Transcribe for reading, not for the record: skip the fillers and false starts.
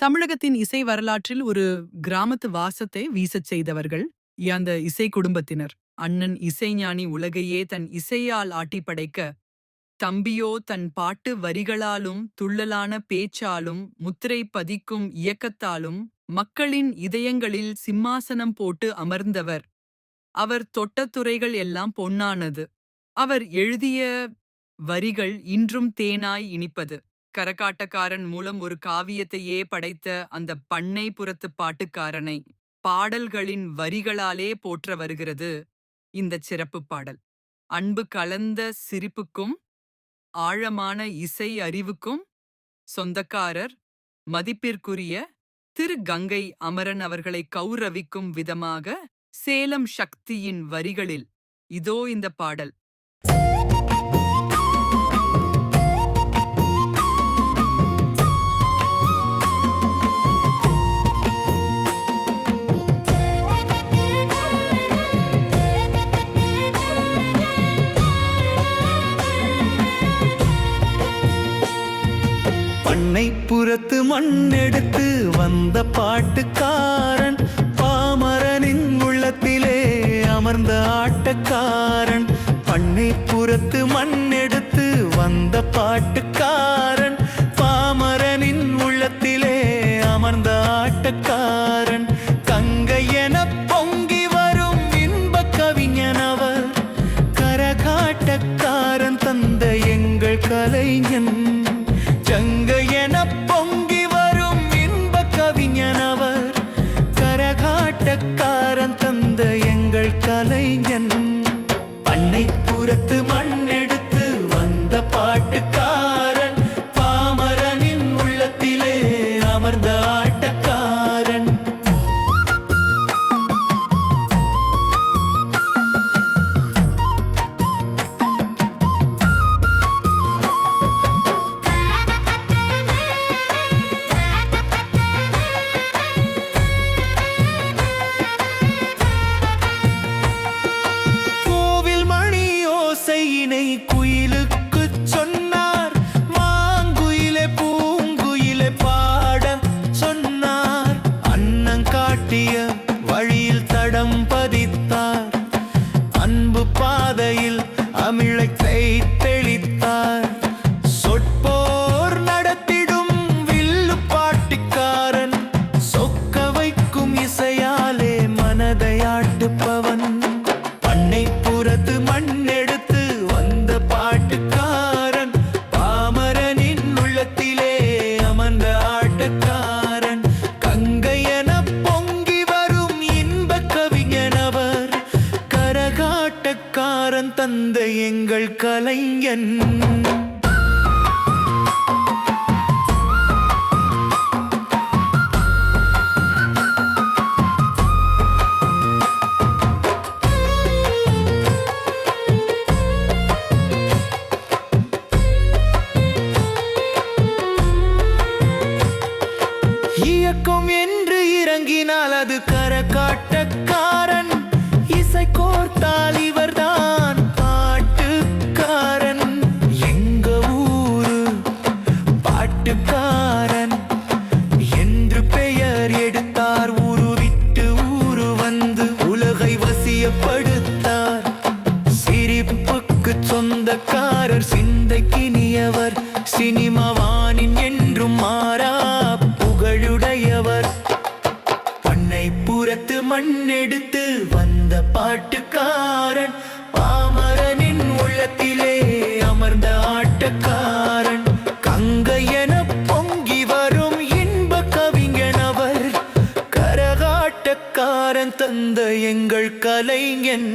தமிழகத்தின் இசை வரலாற்றில் ஒரு கிராமத்து வாசத்தை வீசச் செய்தவர்கள் அந்த இசை குடும்பத்தினர். அண்ணன் இசைஞானி உலகையே தன் இசையால் ஆட்டி படைக்க, தம்பியோ தன் பாட்டு வரிகளாலும் துள்ளலான பேச்சாலும் முத்திரை பதிக்கும் இயக்கத்தாலும் மக்களின் இதயங்களில் சிம்மாசனம் போட்டு அமர்ந்தவர். அவர் தொட்ட துறைகள் எல்லாம் பொன்னானது. அவர் எழுதிய வரிகள் இன்றும் தேனாய் இனிப்பது. கரகாட்டக்காரன் மூலம் ஒரு காவியத்தையே படைத்த அந்த பண்ணைப்புறத்து பாட்டுக்காரனை பாடல்களின் வரிகளாலே போற்ற வருகிறது இந்தச் சிறப்பு பாடல். அன்பு கலந்த சிரிப்புக்கும் ஆழமான இசை அறிவுக்கும் சொந்தக்காரர், மதிப்பிற்குரிய திரு கங்கை அமரன் அவர்களை கௌரவிக்கும் விதமாக சேலம் சக்தியின் வரிகளில் இதோ இந்த பாடல். பண்ணைப்புறத்து மண்ணெடுத்து வந்த பாட்டுக்காரன், பாமரனின் உள்ளத்திலே அமர்ந்த ஆட்டக்காரன். பண்ணைப்புறத்து மண்ணெடுத்து வந்த பாட்டுக்காரன், பாமரனின் உள்ளத்திலே அமர்ந்த ஆட்டக்காரன். கங்கை என பொங்கி வரும் இன்பக் கவிஞனவர், கரகாட்டக்காரன் தந்த எங்கள் கலைஞன். கங்கை என பொங்கி வரும் இன்பக் கவிஞனவர், கரகாட்டக்காரன் தந்த எங்கள் கலைஞன். பண்ணைப்புறத்து மண்ணெடுத்து வந்த பாட்டுக்காரன், பாமரனின் உள்ளத்திலே அமர்ந்த ஆட்டக்காரன். குயிலுக்குச் சொன்னார், மாங்குயிலே பூங்குயிலே பாட சொன்னார். அண்ணன் காட்டிய வழியில் தடம் பதித்தார், அன்பு பாதையில் அமிழத்தை தெளித்தார். சொற்போர் நடத்திடும் வில்லு பாட்டுக்காரன், சொக்க வைக்கும் இசையாலே மனதை ஆட்டுப்பவன். பண்ணைப்புறத்து மண்ணெடுத்து வந்த பாட்டுக்காரன், பாமரனின் உள்ளத்திலே அமர்ந்த ஆட்டக்காரன். கங்கை என பொங்கி வரும் இன்பக் கவிஞனவர், கரகாட்டக்காரன் தந்த எங்கள் கலைஞன். இயக்கம் என்று இறங்கினால் அது கரகாட்டக்காரன், இசை கோர்த்தால் இவர்தான் பாட்டுக்காரன். எங்க ஊரு பாட்டுக்காரன் என்று பெயர் எடுத்தார், ஊரு விட்டு ஊரு வந்து உலகை வசியப்படுத்தார். சிரிப்புக்கு சொந்தக்காரர், சிந்தைக்கினியவர், சினிமாவானின் என்றும் மாறா புகழுடையவர். பண்ணைப்புறத்து மண்ணெடுத்து வந்த பாட்டுக்காரன், பாமரனின் உள்ளத்திலே அமர்ந்த ஆட்டக்காரன். கங்கை என பொங்கி வரும் இன்பக் கவிஞனவர், கரகாட்டக்காரன் தந்த எங்கள் கலைஞன்.